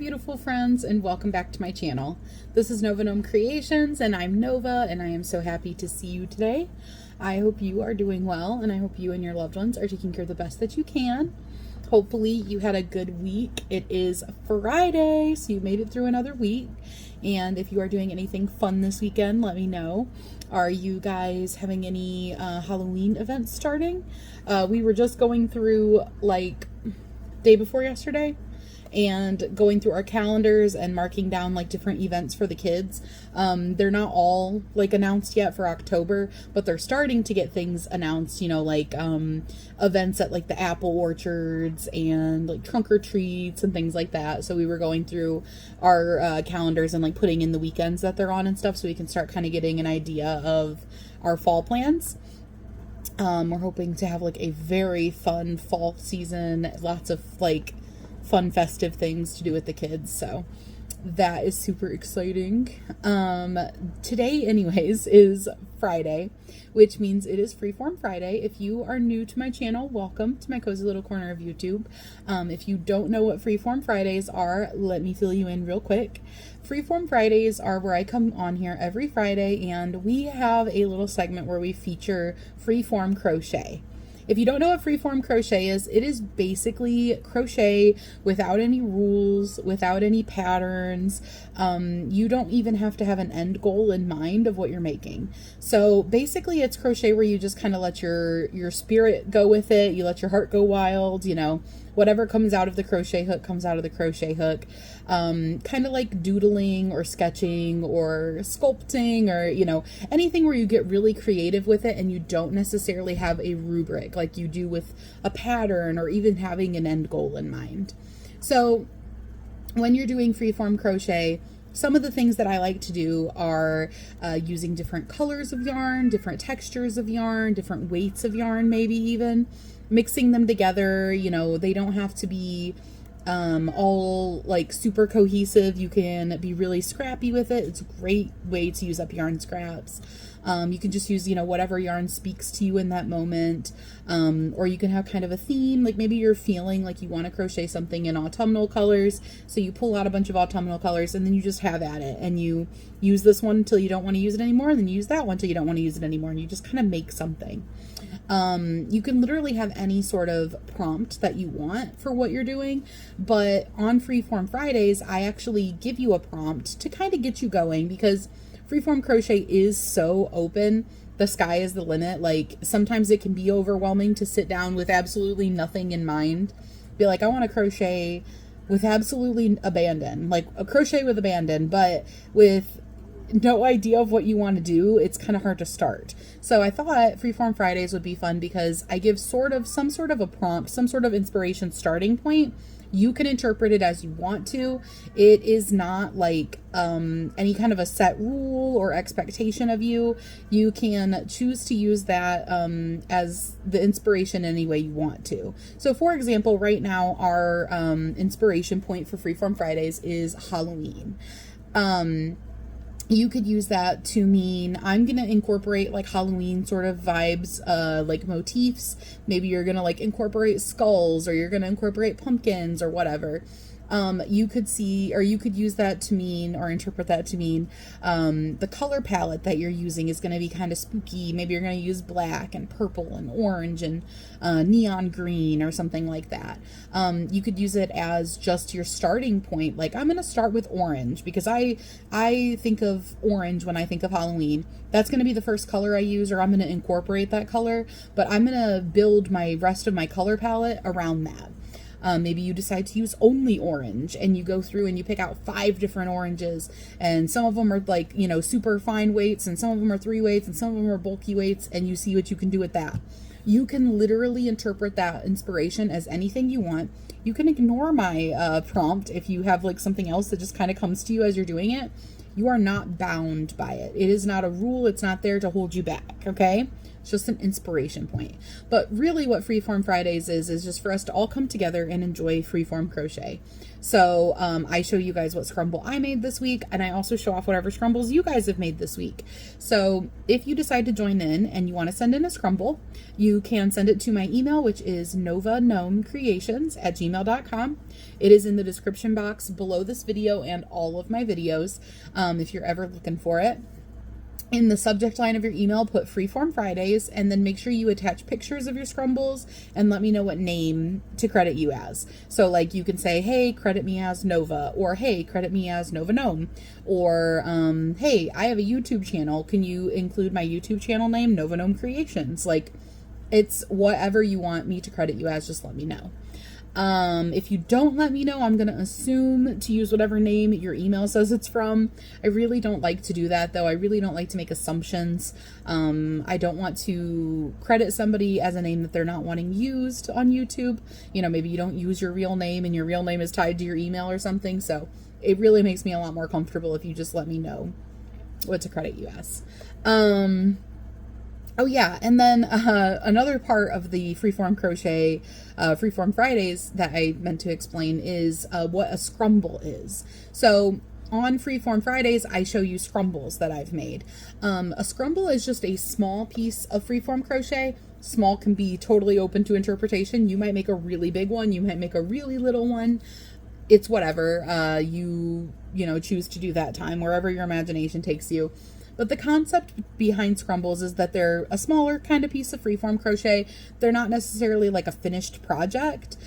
beautiful friends, and welcome back to my channel. This is Nova Gnome Creations, and I'm Nova, and I am so happy to see you today. I hope you are doing well, and I hope you and your loved ones are taking care of the best that you can. Hopefully you had a good week. It is Friday, so you made it through another week. And if you are doing anything fun this weekend, let me know. Are you guys having any Halloween events starting? We were just going through, like, day before yesterday, and going through our calendars and marking down like different events for the kids. They're not all like announced yet for October, but they're starting to get things announced, you know, like events at like the apple orchards and like trunk or treats and things like that. So we were going through our calendars and like putting in the weekends that they're on and stuff, so we can start kind of getting an idea of our fall plans. We're hoping to have like a very fun fall season, lots of like fun festive things to do with the kids, so that is super exciting. Today anyways is Friday, which means it is Freeform Friday. If you are new to my channel, welcome to my cozy little corner of YouTube. If you don't know what Freeform Fridays are, let me fill you in real quick. Freeform Fridays are where I come on here every Friday, and we have a little segment where we feature freeform crochet. If you don't know what freeform crochet is, it is basically crochet without any rules, without any patterns. You don't even have to have an end goal in mind of what you're making. So basically it's crochet where you just kind of let your spirit go with it. You let your heart go wild, you know, whatever comes out of the crochet hook comes out of the crochet hook. Kind of like doodling or sketching or sculpting, or, you know, anything where you get really creative with it and you don't necessarily have a rubric like you do with a pattern or even having an end goal in mind. So when you're doing freeform crochet, some of the things that I like to do are using different colors of yarn, different textures of yarn, different weights of yarn, maybe even mixing them together. You know, they don't have to be all like super cohesive. You can be really scrappy with it. It's a great way to use up yarn scraps. You can just use, you know, whatever yarn speaks to you in that moment. Or you can have kind of a theme, like maybe you're feeling like you want to crochet something in autumnal colors. So you pull out a bunch of autumnal colors and then you just have at it, and you use this one until you don't want to use it anymore, and then you use that one until you don't want to use it anymore, and you just kind of make something. You can literally have any sort of prompt that you want for what you're doing, but on Freeform Fridays, I actually give you a prompt to kind of get you going, because freeform crochet is so open. The sky is the limit. Like, sometimes it can be overwhelming to sit down with absolutely nothing in mind. Be like, I want to crochet with absolutely abandon, like a crochet with abandon, but with no idea of what you want to do. It's kind of hard to start. So I thought Freeform Fridays would be fun because I give some sort of a prompt, some sort of inspiration starting point. You can interpret it as you want to. It is not like any kind of a set rule or expectation of you. You can choose to use that as the inspiration any way you want to. So for example, right now our inspiration point for Freeform Fridays is Halloween. You could use that to mean I'm going to incorporate like Halloween sort of vibes, like motifs. Maybe you're going to like incorporate skulls, or you're going to incorporate pumpkins or whatever. You could use that to mean, or interpret that to mean, the color palette that you're using is going to be kind of spooky. Maybe you're going to use black and purple and orange and neon green or something like that. You could use it as just your starting point. Like, I'm going to start with orange because I think of orange when I think of Halloween. That's going to be the first color I use, or I'm going to incorporate that color, but I'm going to build my rest of my color palette around that. Maybe you decide to use only orange, and you go through and you pick out 5 different oranges, and some of them are like, you know, super fine weights, and some of them are 3 weights, and some of them are bulky weights, and you see what you can do with that. You can literally interpret that inspiration as anything you want. You can ignore my prompt if you have like something else that just kind of comes to you as you're doing it. You are not bound by it. It is not a rule. It's not there to hold you back, okay? It's just an inspiration point. But really what Freeform Fridays is just for us to all come together and enjoy freeform crochet. So I show you guys what scrumble I made this week, and I also show off whatever scrumbles you guys have made this week. So if you decide to join in and you want to send in a scrumble, you can send it to my email, which is novagnomecreations@gmail.com. It is in the description box below this video and all of my videos, if you're ever looking for it. In the subject line of your email, put Freeform Fridays, and then make sure you attach pictures of your scrumbles and let me know what name to credit you as. So like you can say, hey, credit me as Nova, or hey, credit me as Nova Gnome, or hey, I have a YouTube channel. Can you include my YouTube channel name, Nova Gnome Creations? Like, it's whatever you want me to credit you as, just let me know. If you don't let me know, I'm going to assume to use whatever name your email says it's from. I really don't like to do that, though. I really don't like to make assumptions. I don't want to credit somebody as a name that they're not wanting used on YouTube. You know, maybe you don't use your real name and your real name is tied to your email or something. So it really makes me a lot more comfortable if you just let me know what to credit you as. Oh yeah, and then another part of the Freeform Crochet, Freeform Fridays that I meant to explain is what a scrumble is. So on Freeform Fridays, I show you scrumbles that I've made. A scrumble is just a small piece of freeform crochet. Small can be totally open to interpretation. You might make a really big one. You might make a really little one. It's whatever you choose to do that time, wherever your imagination takes you. But the concept behind scrumbles is that they're a smaller kind of piece of freeform crochet. They're not necessarily like a finished project.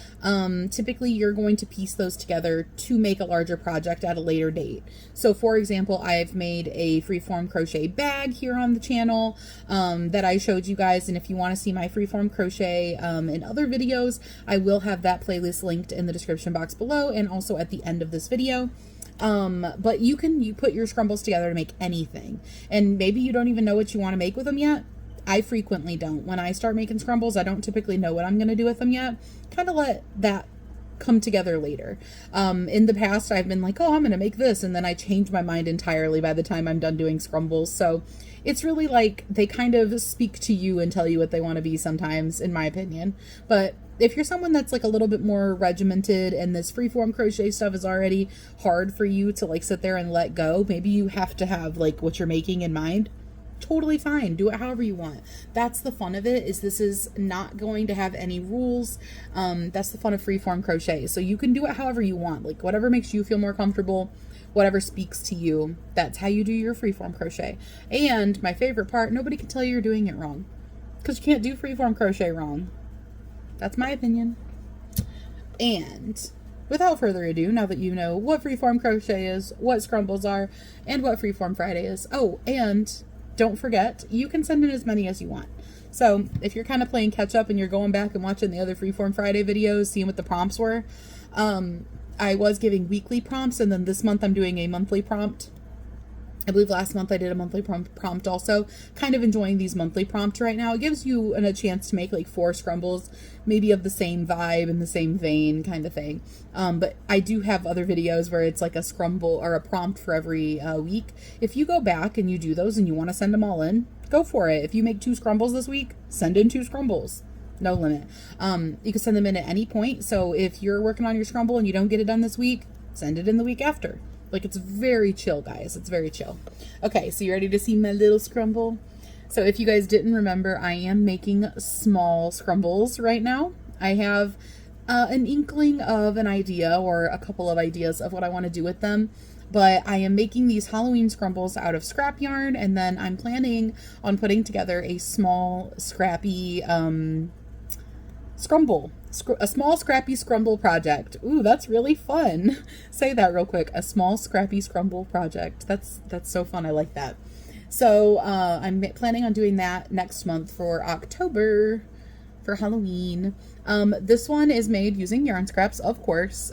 Typically, you're going to piece those together to make a larger project at a later date. So, for example, I've made a freeform crochet bag here on the channel that I showed you guys. And if you want to see my freeform crochet in other videos, I will have that playlist linked in the description box below and also at the end of this video. But you put your scrumbles together to make anything, and maybe you don't even know what you want to make with them yet. I frequently don't. When I start making scrumbles, I don't typically know what I'm going to do with them yet. Kind of let that come together later. In the past, I've been like, oh, I'm going to make this, and then I change my mind entirely by the time I'm done doing scrumbles. So it's really like they kind of speak to you and tell you what they want to be sometimes, in my opinion. But if you're someone that's like a little bit more regimented and this freeform crochet stuff is already hard for you to like sit there and let go, maybe you have to have like what you're making in mind. Totally fine. Do it however you want. That's the fun of it, is this is not going to have any rules. That's the fun of freeform crochet. So you can do it however you want, like whatever makes you feel more comfortable, whatever speaks to you. That's how you do your freeform crochet. And my favorite part, nobody can tell you you're doing it wrong, because you can't do freeform crochet wrong. That's my opinion. And without further ado, now that you know what freeform crochet is, what scrumbles are, and what Freeform Friday is. Oh, and don't forget, you can send in as many as you want. So if you're kind of playing catch up and you're going back and watching the other Freeform Friday videos, seeing what the prompts were, I was giving weekly prompts, and then this month I'm doing a monthly prompt. I believe last month I did a monthly prompt also. Kind of enjoying these monthly prompts right now. It gives you a chance to make like 4 scrumbles, maybe of the same vibe and the same vein kind of thing. But I do have other videos where it's like a scrumble or a prompt for every week. If you go back and you do those and you want to send them all in, go for it. If you make 2 scrumbles this week, send in 2 scrumbles. No limit. You can send them in at any point. So if you're working on your scrumble and you don't get it done this week, send it in the week after. Like, it's very chill, guys. It's very chill. Okay, so you ready to see my little scrumble? So if you guys didn't remember, I am making small scrumbles right now. I have an inkling of an idea or a couple of ideas of what I want to do with them. But I am making these Halloween scrumbles out of scrap yarn, and then I'm planning on putting together a small scrappy scrumble. A small scrappy scrumble project. Ooh, that's really fun. Say that real quick. A small scrappy scrumble project. That's so fun. I like that. So I'm planning on doing that next month for October for Halloween. This one is made using yarn scraps, of course.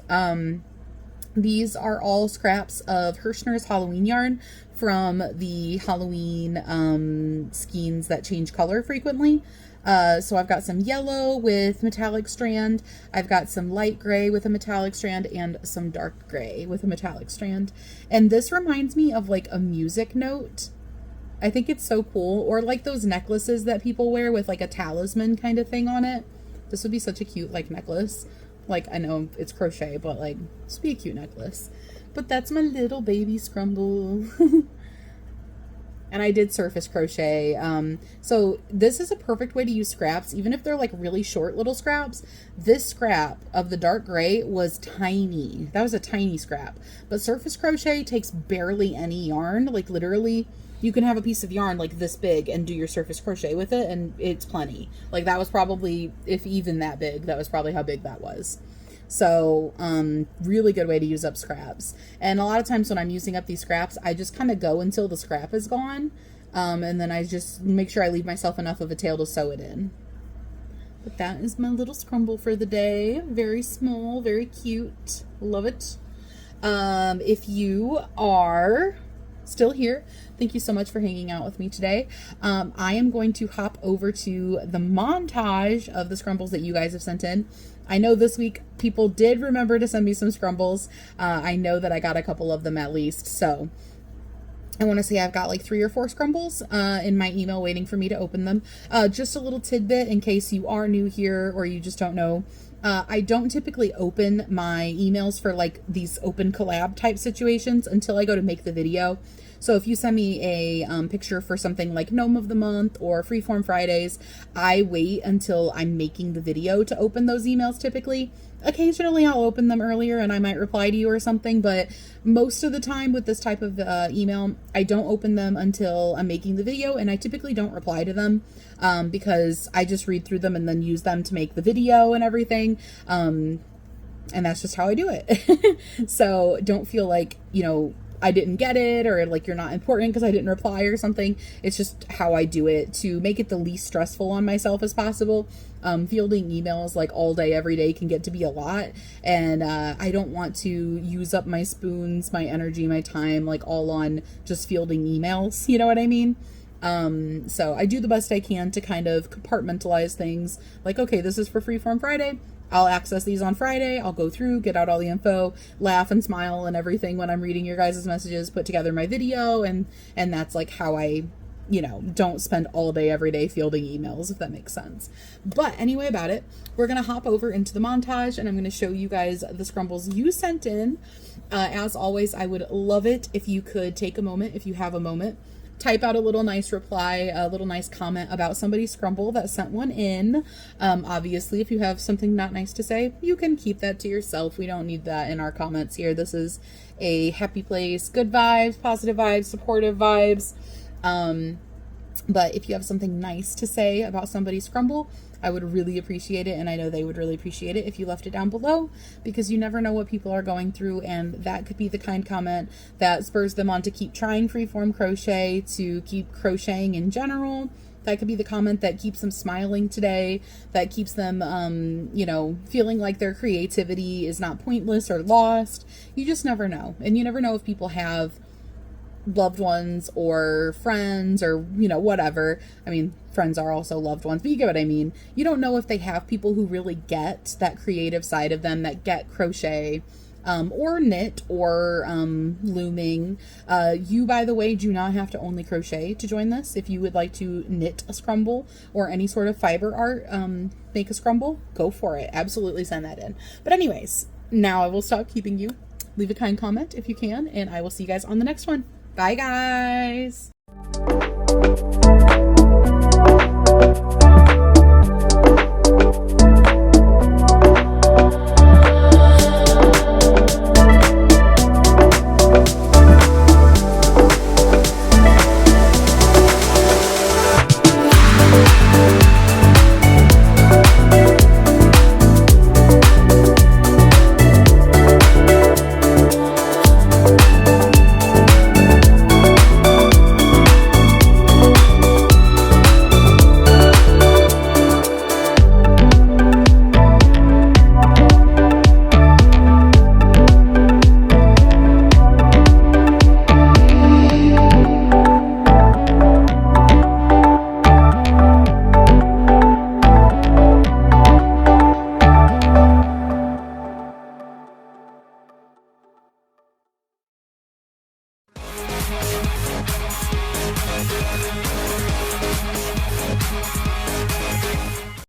These are all scraps of Hirschner's Halloween yarn from the Halloween skeins that change color frequently. So I've got some yellow with metallic strand. I've got some light gray with a metallic strand and some dark gray with a metallic strand. And this reminds me of like a music note. I think it's so cool. Or like those necklaces that people wear with like a talisman kind of thing on it. This would be such a cute like necklace. Like, I know it's crochet, but like, this would be a cute necklace. But that's my little baby scrumble. And I did surface crochet. So this is a perfect way to use scraps, even if they're like really short little scraps. This scrap of the dark gray was tiny. That was a tiny scrap. But surface crochet takes barely any yarn. Like literally, you can have a piece of yarn like this big and do your surface crochet with it, and it's plenty. Like that was probably, if even that big, that was probably how big that was. So, really good way to use up scraps. And a lot of times when I'm using up these scraps, I just kind of go until the scrap is gone. And then I just make sure I leave myself enough of a tail to sew it in. But that is my little scrumble for the day. Very small, very cute. Love it. If you are still here, thank you so much for hanging out with me today. I am going to hop over to the montage of the scrumbles that you guys have sent in. I know this week people did remember to send me some scrumbles. I know that I got a couple of them at least. So I want to say I've got like 3 or 4 scrumbles in my email waiting for me to open them. Just a little tidbit in case you are new here or you just don't know. I don't typically open my emails for like these open collab type situations until I go to make the video. So if you send me a picture for something like Gnome of the Month or Freeform Fridays, I wait until I'm making the video to open those emails typically. Occasionally I'll open them earlier and I might reply to you or something, but most of the time with this type of email, I don't open them until I'm making the video, and I typically don't reply to them because I just read through them and then use them to make the video and everything. And that's just how I do it. So don't feel like, you know, I didn't get it or like you're not important because I didn't reply or something. It's just how I do it to make it the least stressful on myself as possible. Fielding emails like all day, every day can get to be a lot. And I don't want to use up my spoons, my energy, my time, like all on just fielding emails. You know what I mean? So I do the best I can to kind of compartmentalize things. Like, okay, this is for Freeform Friday. I'll access these on Friday. I'll go through, get out all the info, laugh and smile and everything when I'm reading your guys' messages, put together my video, and that's like how I, you know, don't spend all day every day fielding emails, if that makes sense. But anyway about it, we're going to hop over into the montage and I'm going to show you guys the scrumbles you sent in. As always, I would love it if you could take a moment, if you have a moment, type out a little nice reply, a little nice comment about somebody's scrumble that sent one in. Obviously, if you have something not nice to say, you can keep that to yourself. We don't need that in our comments here. This is a happy place, good vibes, positive vibes, supportive vibes. But if you have something nice to say about somebody's scrumble, I would really appreciate it, and I know they would really appreciate it if you left it down below, because you never know what people are going through, and that could be the kind comment that spurs them on to keep trying freeform crochet, to keep crocheting in general. That could be the comment that keeps them smiling today, that keeps them, you know, feeling like their creativity is not pointless or lost. You just never know, and you never know if people have loved ones or friends or, you know, whatever. I mean, friends are also loved ones, but you get what I mean. You don't know if they have people who really get that creative side of them, that get crochet, or knit, or looming. You, by the way, do not have to only crochet to join this. If you would like to knit a scrumble or any sort of fiber art, make a scrumble, go for it. Absolutely send that in. But anyways, now I will stop keeping you. Leave a kind comment if you can, and I will see you guys on the next one. Bye, guys.